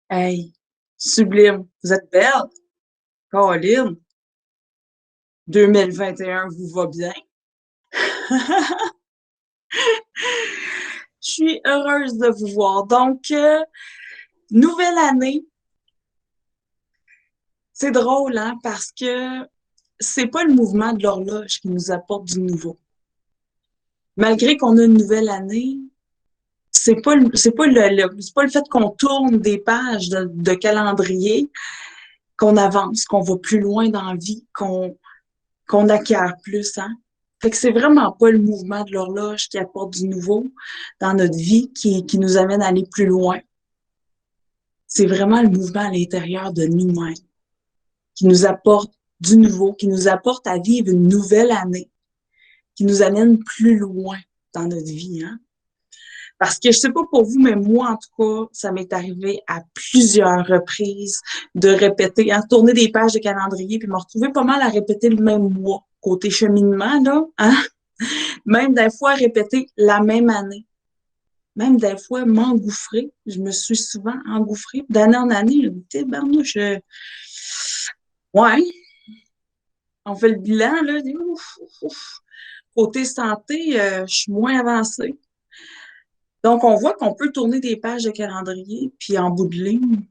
Hey, sublime. Vous êtes belle. Caroline, 2021 vous va bien. Je suis heureuse de vous voir. Donc, nouvelle année. C'est drôle, hein, parce que c'est pas le mouvement de l'horloge qui nous apporte du nouveau. Malgré qu'on a une nouvelle année, c'est pas le fait qu'on tourne des pages de calendrier qu'on avance, qu'on va plus loin dans la vie, qu'on acquiert plus, hein. Fait que c'est vraiment pas le mouvement de l'horloge qui apporte du nouveau dans notre vie, qui nous amène à aller plus loin. C'est vraiment le mouvement à l'intérieur de nous-mêmes qui nous apporte du nouveau, qui nous apporte à vivre une nouvelle année, qui nous amène plus loin dans notre vie, hein. Parce que je sais pas pour vous, mais moi, en tout cas, ça m'est arrivé à plusieurs reprises de répéter, hein, tourner des pages de calendrier, puis me retrouver pas mal à répéter le même mois. Côté cheminement, là, hein? Même des fois répéter la même année. Même des fois m'engouffrer. Je me suis souvent engouffrée. D'année en année, je me dis, barnouche, ouais, on fait le bilan, là, ouf, ouf, ouf. Côté santé, je suis moins avancée. Donc, on voit qu'on peut tourner des pages de calendrier, puis en bout de ligne,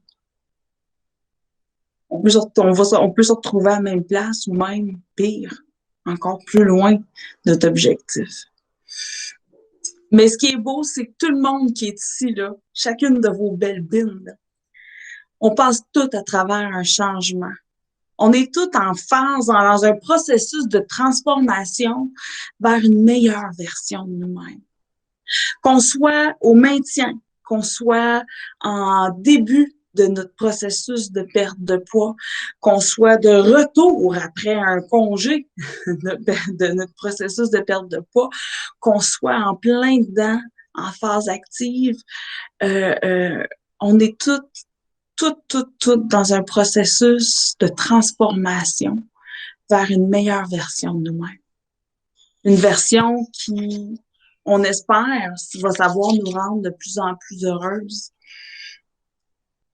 on peut se retrouver à la même place ou même pire, encore plus loin de notre objectif. Mais ce qui est beau, c'est que tout le monde qui est ici, là, chacune de vos belles bines, là, on passe tout à travers un changement. On est tous en phase, dans un processus de transformation vers une meilleure version de nous-mêmes. Qu'on soit au maintien, qu'on soit en début de notre processus de perte de poids, qu'on soit de retour après un congé de notre processus de perte de poids, qu'on soit en plein dedans, en phase active, on est toutes dans un processus de transformation vers une meilleure version de nous-mêmes. Une version qui, on espère, va savoir nous rendre de plus en plus heureuses.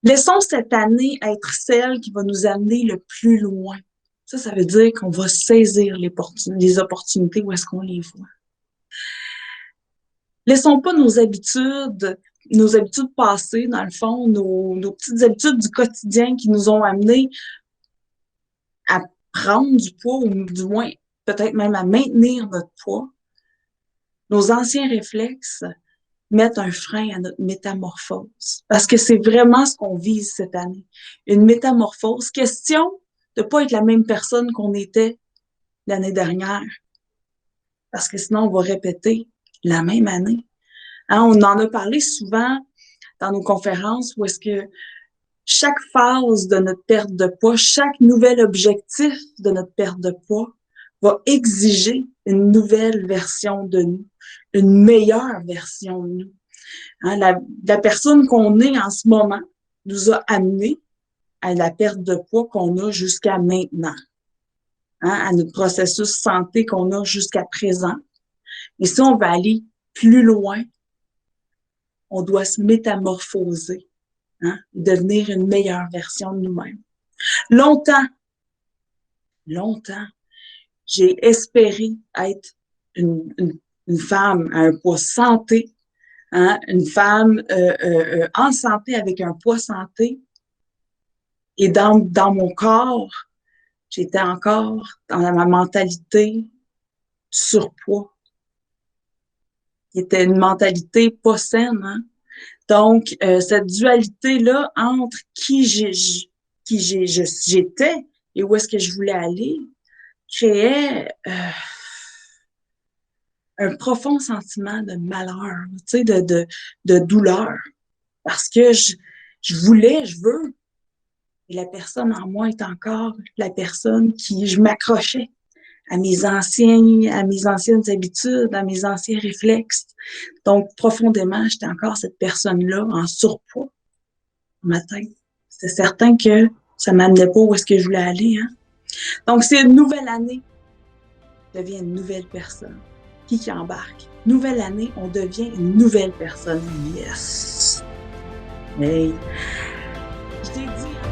Laissons cette année être celle qui va nous amener le plus loin. Ça veut dire qu'on va saisir les opportunités où est-ce qu'on les voit. Laissons pas nos habitudes passées, dans le fond, nos petites habitudes du quotidien qui nous ont amenés à prendre du poids, ou du moins peut-être même à maintenir notre poids. Nos anciens réflexes mettent un frein à notre métamorphose. Parce que c'est vraiment ce qu'on vise cette année. Une métamorphose. Question de ne pas être la même personne qu'on était l'année dernière. Parce que sinon, on va répéter la même année. Hein, on en a parlé souvent dans nos conférences où est-ce que chaque phase de notre perte de poids, chaque nouvel objectif de notre perte de poids va exiger une nouvelle version de nous, une meilleure version de nous. Hein, la personne qu'on est en ce moment nous a amené à la perte de poids qu'on a jusqu'à maintenant, hein, à notre processus santé qu'on a jusqu'à présent. Et si on veut aller plus loin, on doit se métamorphoser, hein, devenir une meilleure version de nous-mêmes. Longtemps, j'ai espéré être une femme à un poids santé, hein, une femme en santé avec un poids santé. Et dans mon corps, j'étais encore dans ma mentalité surpoids, qui était une mentalité pas saine, hein. Donc, cette dualité-là entre j'étais et où est-ce que je voulais aller créait un profond sentiment de malheur, tu sais, de douleur. Parce que je veux. Et la personne en moi est encore la personne qui je m'accrochais à mes anciennes habitudes, à mes anciens réflexes. Donc, profondément, j'étais encore cette personne-là en surpoids dans ma tête. C'était certain que ça m'amenait pas où est-ce que je voulais aller, hein. Donc, c'est une nouvelle année. On devient une nouvelle personne. Qui embarque? Nouvelle année, on devient une nouvelle personne. Yes! Hey! Je t'ai dit,